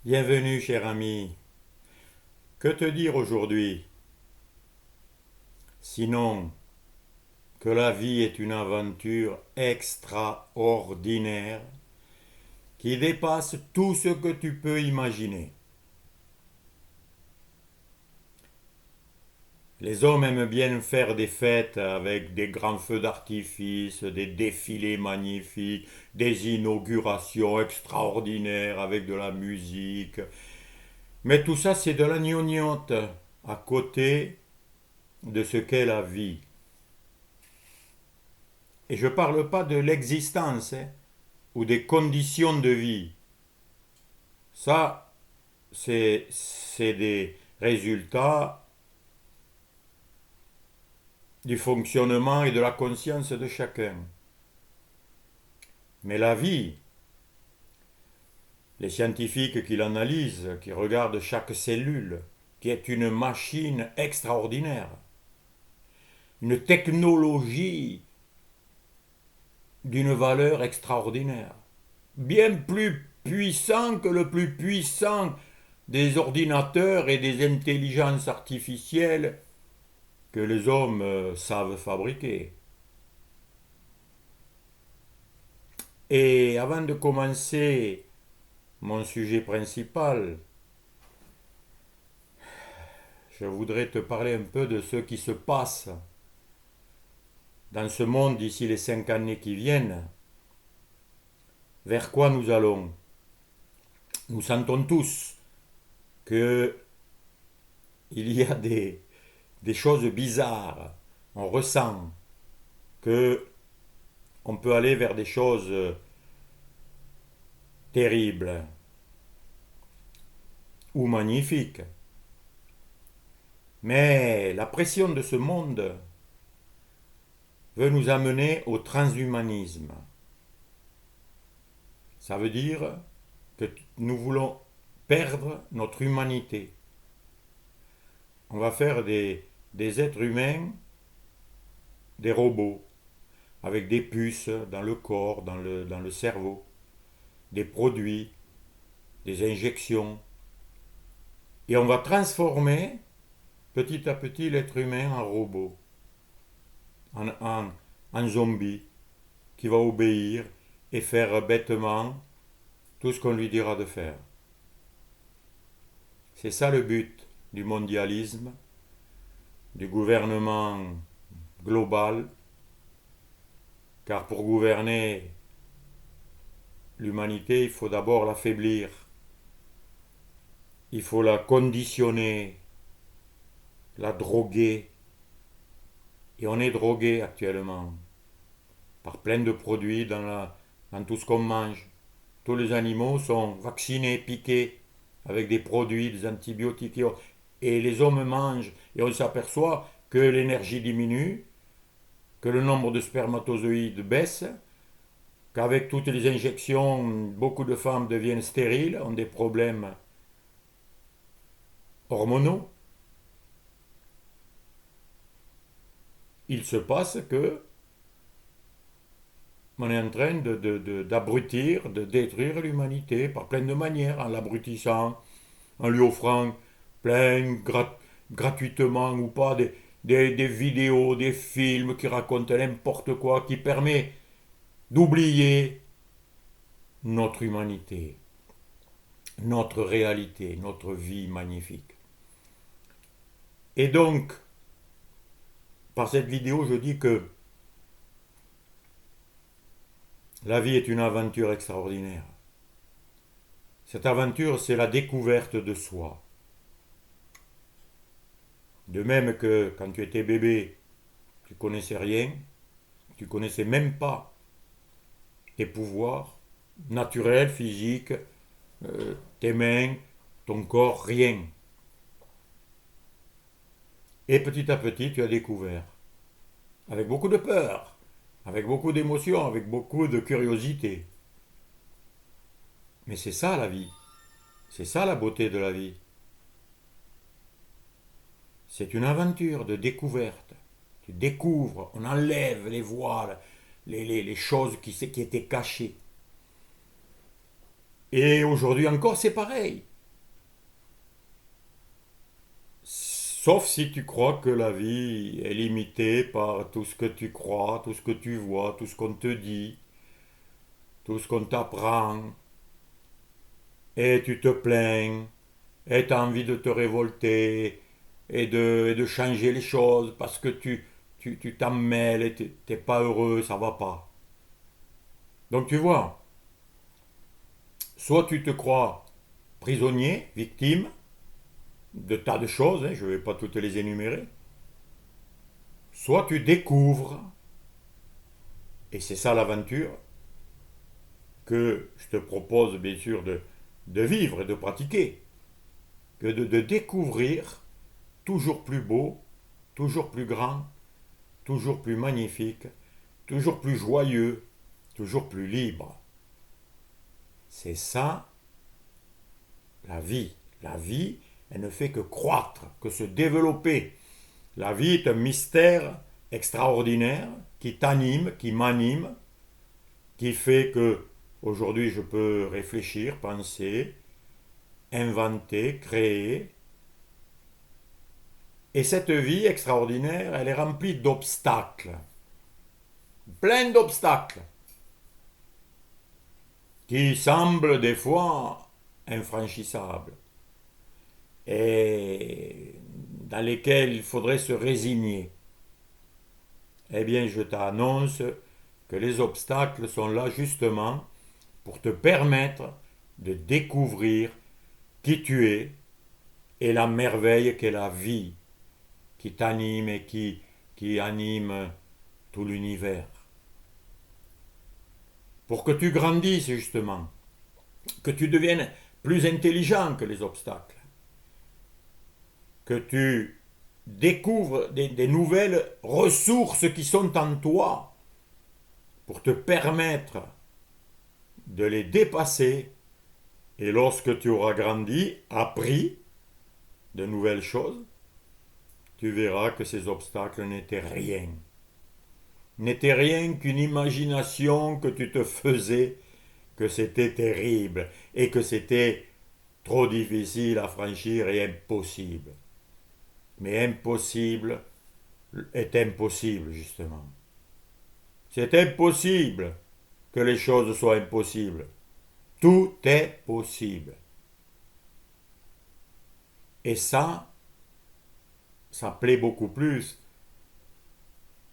Bienvenue, cher ami. Que te dire aujourd'hui, sinon que la vie est une aventure extraordinaire qui dépasse tout ce que tu peux imaginer. Les hommes aiment bien faire des fêtes avec des grands feux d'artifice, des défilés magnifiques, des inaugurations extraordinaires avec de la musique. Mais tout ça, c'est de la gnognotte à côté de ce qu'est la vie. Et je ne parle pas de l'existence, hein, ou des conditions de vie. Ça, c'est des résultats du fonctionnement et de la conscience de chacun. Mais la vie, les scientifiques qui l'analysent, qui regardent chaque cellule, qui est une machine extraordinaire, une technologie d'une valeur extraordinaire, bien plus puissant que le plus puissant des ordinateurs et des intelligences artificielles que les hommes savent fabriquer. Et avant de commencer mon sujet principal, je voudrais te parler un peu de ce qui se passe dans ce monde d'ici les 5 années qui viennent. Vers quoi nous allons? Nous sentons tous que il y a des choses bizarres. On ressent que on peut aller vers des choses terribles ou magnifiques. Mais la pression de ce monde veut nous amener au transhumanisme. Ça veut dire que nous voulons perdre notre humanité. On va faire des êtres humains des robots, avec des puces dans le corps, dans le cerveau, des produits, des injections. Et on va transformer petit à petit l'être humain en robot, en zombie, qui va obéir et faire bêtement tout ce qu'on lui dira de faire. C'est ça le but du mondialisme, du gouvernement global, car pour gouverner l'humanité, il faut d'abord l'affaiblir, il faut la conditionner, la droguer. Et on est drogué actuellement par plein de produits dans tout ce qu'on mange. Tous les animaux sont vaccinés, piqués avec des produits, des antibiotiques. Et les hommes mangent et on s'aperçoit que l'énergie diminue, que le nombre de spermatozoïdes baisse, qu'avec toutes les injections, beaucoup de femmes deviennent stériles, ont des problèmes hormonaux. Il se passe que on est en train d'abrutir, de détruire l'humanité par plein de manières, en l'abrutissant, en lui offrant plein, gratuitement ou pas, des vidéos, des films qui racontent n'importe quoi, qui permet d'oublier notre humanité, notre réalité, notre vie magnifique. Et donc, par cette vidéo, je dis que la vie est une aventure extraordinaire. Cette aventure, c'est la découverte de soi. De même que quand tu étais bébé, tu connaissais rien, tu connaissais même pas tes pouvoirs naturels, physiques, tes mains, ton corps, rien. Et petit à petit, tu as découvert, avec beaucoup de peur, avec beaucoup d'émotion, avec beaucoup de curiosité. Mais c'est ça la vie, c'est ça la beauté de la vie. C'est une aventure de découverte. Tu découvres, on enlève les voiles, les choses qui étaient cachées. Et aujourd'hui encore, c'est pareil. Sauf si tu crois que la vie est limitée par tout ce que tu crois, tout ce que tu vois, tout ce qu'on te dit, tout ce qu'on t'apprend, et tu te plains, et tu as envie de te révolter, et de changer les choses, parce que tu t'en mêles, et t'es pas heureux, ça va pas. Donc tu vois, soit tu te crois prisonnier, victime, de tas de choses, hein, je ne vais pas toutes les énumérer, soit tu découvres, et c'est ça l'aventure, que je te propose bien sûr de vivre et de pratiquer, que de découvrir toujours plus beau, toujours plus grand, toujours plus magnifique, toujours plus joyeux, toujours plus libre. C'est ça la vie. La vie, elle ne fait que croître, que se développer. La vie est un mystère extraordinaire qui t'anime, qui m'anime, qui fait que aujourd'hui je peux réfléchir, penser, inventer, créer. Et cette vie extraordinaire, elle est remplie d'obstacles, plein d'obstacles, qui semblent des fois infranchissables et dans lesquels il faudrait se résigner. Eh bien, je t'annonce que les obstacles sont là justement pour te permettre de découvrir qui tu es et la merveille qu'est la vie qui t'anime et qui anime tout l'univers. Pour que tu grandisses justement, que tu deviennes plus intelligent que les obstacles, que tu découvres des nouvelles ressources qui sont en toi pour te permettre de les dépasser. Et lorsque tu auras grandi, appris de nouvelles choses, tu verras que ces obstacles n'étaient rien qu'une imagination que tu te faisais, que c'était terrible et que c'était trop difficile à franchir et impossible. Mais impossible est impossible, justement. C'est impossible que les choses soient impossibles. Tout est possible. Et ça plaît beaucoup plus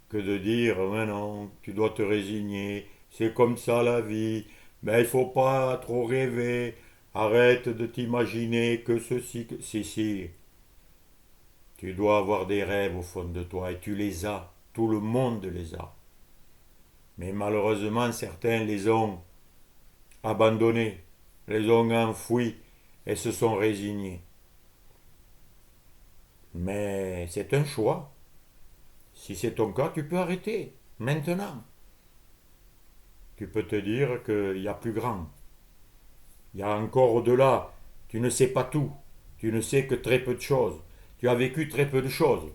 que de dire mais non, tu dois te résigner, c'est comme ça la vie, mais il faut pas trop rêver, arrête de t'imaginer que ceci, que... Si, tu dois avoir des rêves au fond de toi et tu les as, tout le monde les a. Mais malheureusement, certains les ont abandonnés, les ont enfouis et se sont résignés. Mais c'est un choix. Si c'est ton cas, tu peux arrêter, maintenant. Tu peux te dire qu'il y a plus grand. Il y a encore au-delà. Tu ne sais pas tout. Tu ne sais que très peu de choses. Tu as vécu très peu de choses.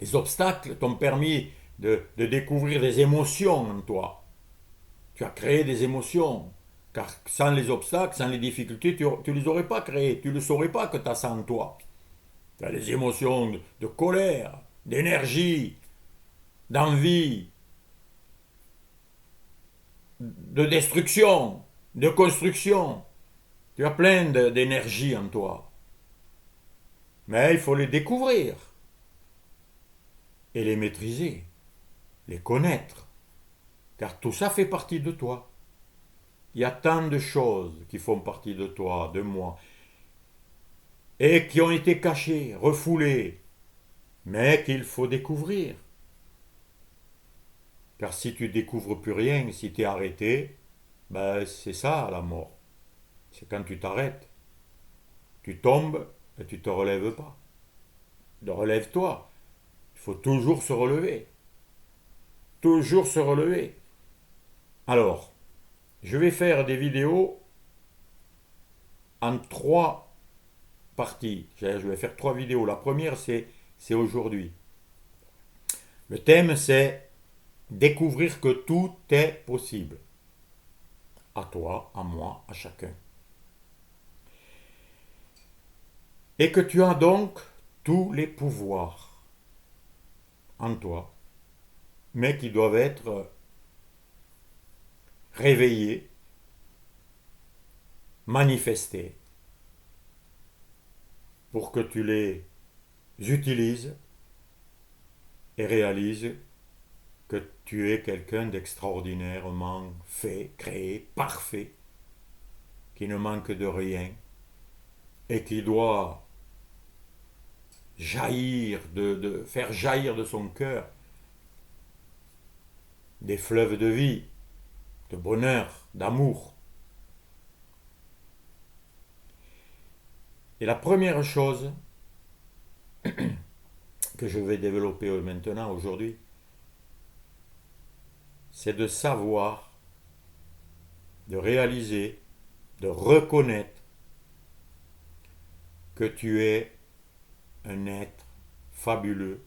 Les obstacles t'ont permis de découvrir des émotions en toi. Tu as créé des émotions. Car sans les obstacles, sans les difficultés, tu ne les aurais pas créées. Tu ne saurais pas que tu as ça en toi. Tu as des émotions de colère, d'énergie, d'envie, de destruction, de construction. Tu as plein d'énergie en toi. Mais il faut les découvrir et les maîtriser, les connaître. Car tout ça fait partie de toi. Il y a tant de choses qui font partie de toi, de moi, et qui ont été cachées, refoulées, mais qu'il faut découvrir. Car si tu découvres plus rien, si tu es arrêté, ben c'est ça la mort. C'est quand tu t'arrêtes. Tu tombes et tu ne te relèves pas. Relève-toi. Il faut toujours se relever. Toujours se relever. Alors, je vais faire des vidéos en trois parties. Je vais faire trois vidéos. La première, c'est aujourd'hui. Le thème, c'est découvrir que tout est possible. À toi, à moi, à chacun. Et que tu as donc tous les pouvoirs en toi, mais qui doivent être réveillés, manifestés, pour que tu les utilises et réalises que tu es quelqu'un d'extraordinairement fait, créé, parfait, qui ne manque de rien et qui doit jaillir, de faire jaillir de son cœur des fleuves de vie, de bonheur, d'amour. Et la première chose que je vais développer maintenant, aujourd'hui, c'est de savoir, de réaliser, de reconnaître que tu es un être fabuleux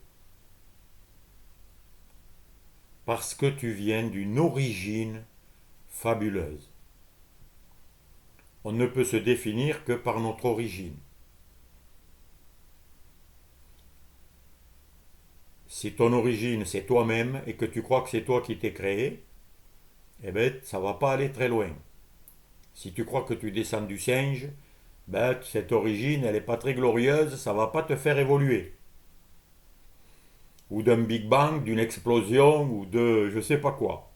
parce que tu viens d'une origine fabuleuse. On ne peut se définir que par notre origine. Si ton origine c'est toi-même et que tu crois que c'est toi qui t'es créé, eh bien ça ne va pas aller très loin. Si tu crois que tu descends du singe, ben, cette origine elle n'est pas très glorieuse, ça ne va pas te faire évoluer. Ou d'un Big Bang, d'une explosion, ou de je ne sais pas quoi.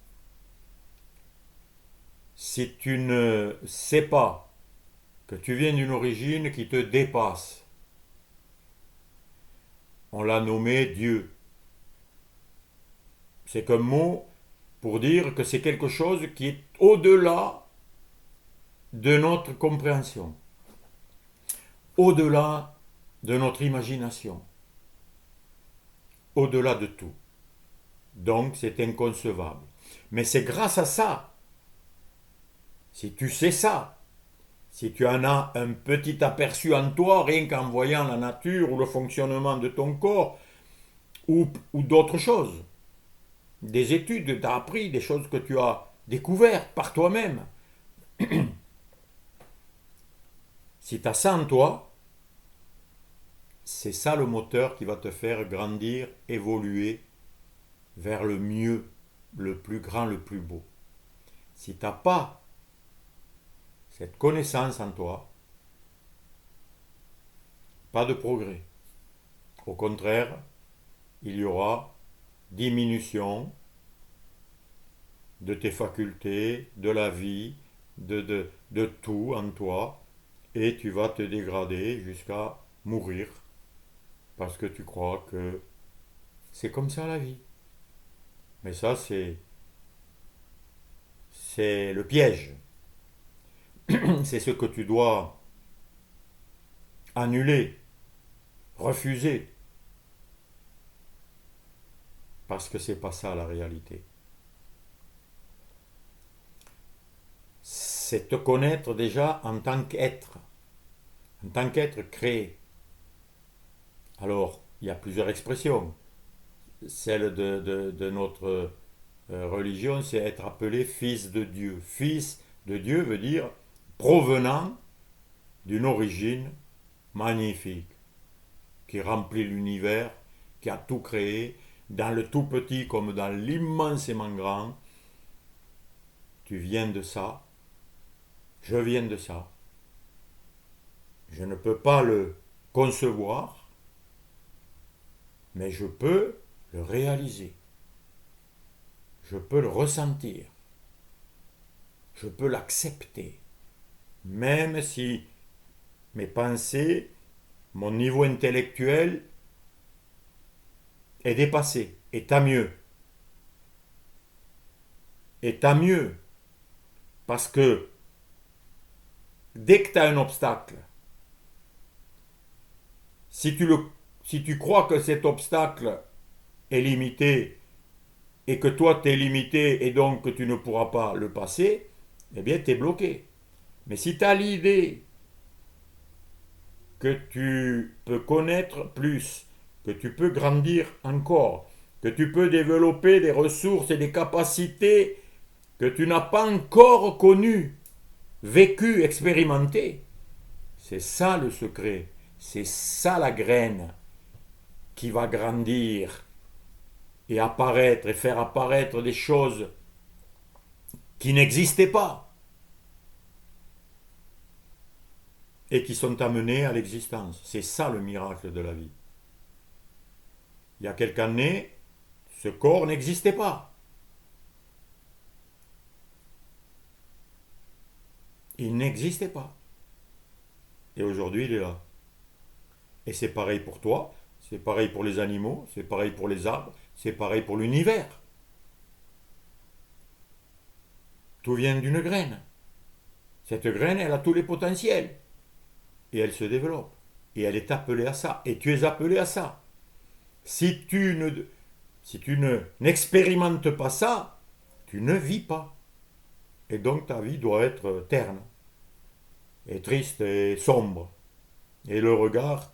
Si tu ne sais pas que tu viens d'une origine qui te dépasse, on l'a nommé Dieu. C'est qu'un mot pour dire que c'est quelque chose qui est au-delà de notre compréhension, au-delà de notre imagination, au-delà de tout. Donc c'est inconcevable. Mais c'est grâce à ça, si tu sais ça, si tu en as un petit aperçu en toi, rien qu'en voyant la nature ou le fonctionnement de ton corps, ou d'autres choses, des études que tu as appris, des choses que tu as découvertes par toi-même, si tu as ça en toi, c'est ça le moteur qui va te faire grandir, évoluer vers le mieux, le plus grand, le plus beau. Si tu n'as pas cette connaissance en toi, pas de progrès. Au contraire, il y aura diminution de tes facultés, de la vie, de tout en toi, et tu vas te dégrader jusqu'à mourir parce que tu crois que c'est comme ça la vie. Mais ça, c'est le piège. C'est ce que tu dois annuler, refuser, parce que c'est pas ça la réalité. C'est te connaître déjà en tant qu'être créé. Alors, il y a plusieurs expressions. Celle de notre religion, c'est être appelé fils de Dieu. Fils de Dieu veut dire provenant d'une origine magnifique, qui remplit l'univers, qui a tout créé, dans le tout petit comme dans l'immensément grand. Tu viens de ça, je viens de ça. Je ne peux pas le concevoir, mais je peux le réaliser. Je peux le ressentir. Je peux l'accepter. Même si mes pensées, mon niveau intellectuel est dépassé. Et tant mieux. Et tant mieux. Parce que dès que tu as un obstacle, si tu crois que cet obstacle est limité et que toi tu es limité et donc que tu ne pourras pas le passer, eh bien tu es bloqué. Mais si tu as l'idée que tu peux connaître plus, que tu peux grandir encore, que tu peux développer des ressources et des capacités que tu n'as pas encore connues, vécues, expérimentées, c'est ça le secret, c'est ça la graine qui va grandir et apparaître et faire apparaître des choses qui n'existaient pas et qui sont amenées à l'existence. C'est ça le miracle de la vie. Il y a quelques années, ce corps n'existait pas. Il n'existait pas. Et aujourd'hui, il est là. Et c'est pareil pour toi, c'est pareil pour les animaux, c'est pareil pour les arbres, c'est pareil pour l'univers. Tout vient d'une graine. Cette graine, elle a tous les potentiels. Et elle se développe. Et elle est appelée à ça. Et tu es appelé à ça. Si tu n'expérimentes pas ça, tu ne vis pas. Et donc ta vie doit être terne, et triste, et sombre. Et le regard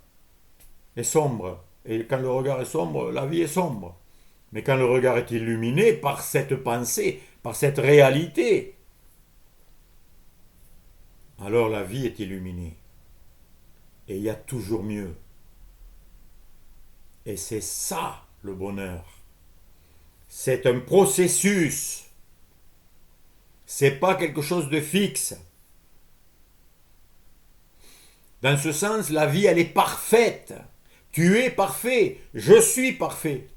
est sombre. Et quand le regard est sombre, la vie est sombre. Mais quand le regard est illuminé par cette pensée, par cette réalité, alors la vie est illuminée. Et il y a toujours mieux. Et c'est ça le bonheur. C'est un processus. C'est pas quelque chose de fixe. Dans ce sens, la vie, elle est parfaite. Tu es parfait. Je suis parfait.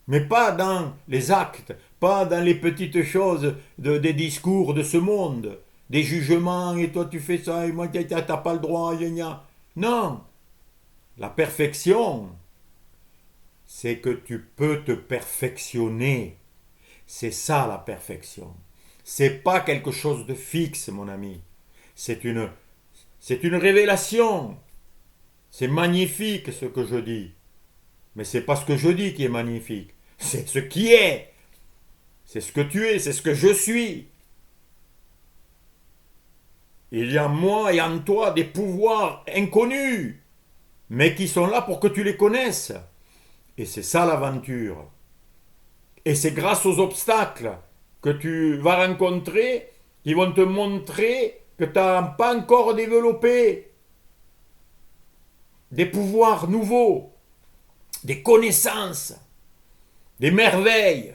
Mais pas dans les actes, pas dans les petites choses des discours de ce monde, des jugements, et toi tu fais ça, et moi t'as pas le droit, gna. Non. La perfection, c'est que tu peux te perfectionner. C'est ça la perfection. C'est pas quelque chose de fixe, mon ami. C'est une révélation. C'est magnifique ce que je dis. Mais c'est pas ce que je dis qui est magnifique. C'est ce qui est. C'est ce que tu es, c'est ce que je suis. Il y a en moi et en toi des pouvoirs inconnus, mais qui sont là pour que tu les connaisses. Et c'est ça l'aventure. Et c'est grâce aux obstacles que tu vas rencontrer qui vont te montrer que tu n'as pas encore développé des pouvoirs nouveaux, des connaissances, des merveilles,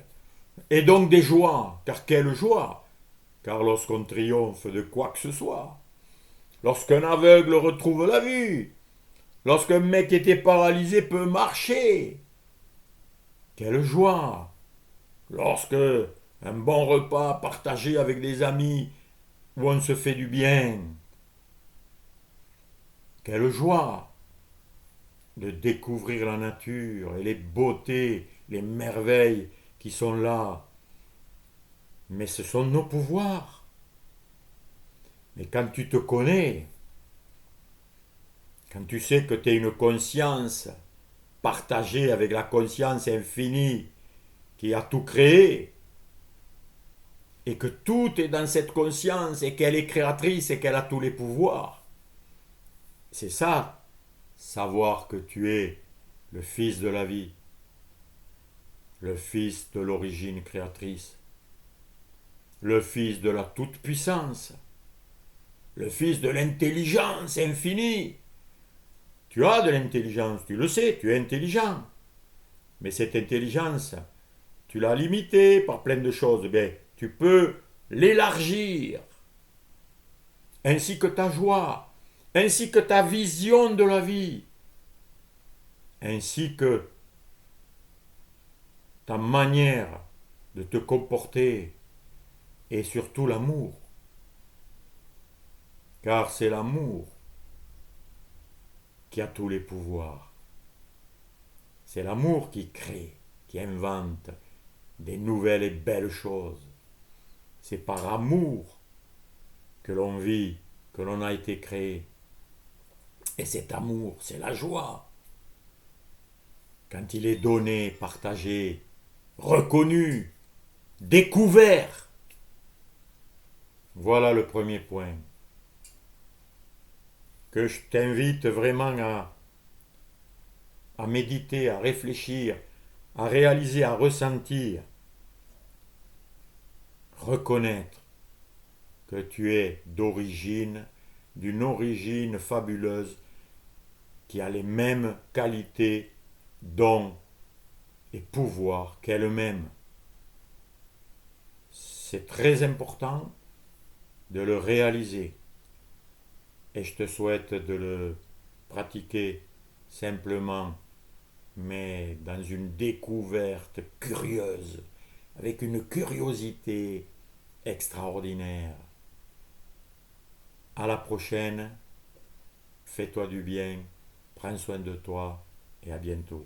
et donc des joies. Car quelle joie! Car lorsqu'on triomphe de quoi que ce soit, lorsqu'un aveugle retrouve la vue, lorsqu'un mec qui était paralysé peut marcher, quelle joie! Lorsque un bon repas partagé avec des amis où on se fait du bien, quelle joie de découvrir la nature et les beautés, les merveilles qui sont là. Mais ce sont nos pouvoirs. Mais quand tu te connais, quand tu sais que tu es une conscience partagée avec la conscience infinie qui a tout créé, et que tout est dans cette conscience, et qu'elle est créatrice, et qu'elle a tous les pouvoirs, c'est ça, savoir que tu es le fils de la vie, le fils de l'origine créatrice, le fils de la toute-puissance, le fils de l'intelligence infinie. Tu as de l'intelligence, tu le sais, tu es intelligent. Mais cette intelligence, tu l'as limitée par plein de choses. Ben, tu peux l'élargir, ainsi que ta joie, ainsi que ta vision de la vie, ainsi que ta manière de te comporter, et surtout l'amour. Car c'est l'amour qui a tous les pouvoirs. C'est l'amour qui crée, qui invente des nouvelles et belles choses. C'est par amour que l'on vit, que l'on a été créé. Et cet amour, c'est la joie. Quand il est donné, partagé, reconnu, découvert. Voilà le premier point. Que je t'invite vraiment à méditer, à réfléchir, à réaliser, à ressentir. Reconnaître que tu es d'origine, d'une origine fabuleuse, qui a les mêmes qualités, dons et pouvoirs qu'elle-même. C'est très important de le réaliser et je te souhaite de le pratiquer simplement, mais dans une découverte curieuse, avec une curiosité extraordinaire. À la prochaine, fais-toi du bien, prends soin de toi et à bientôt.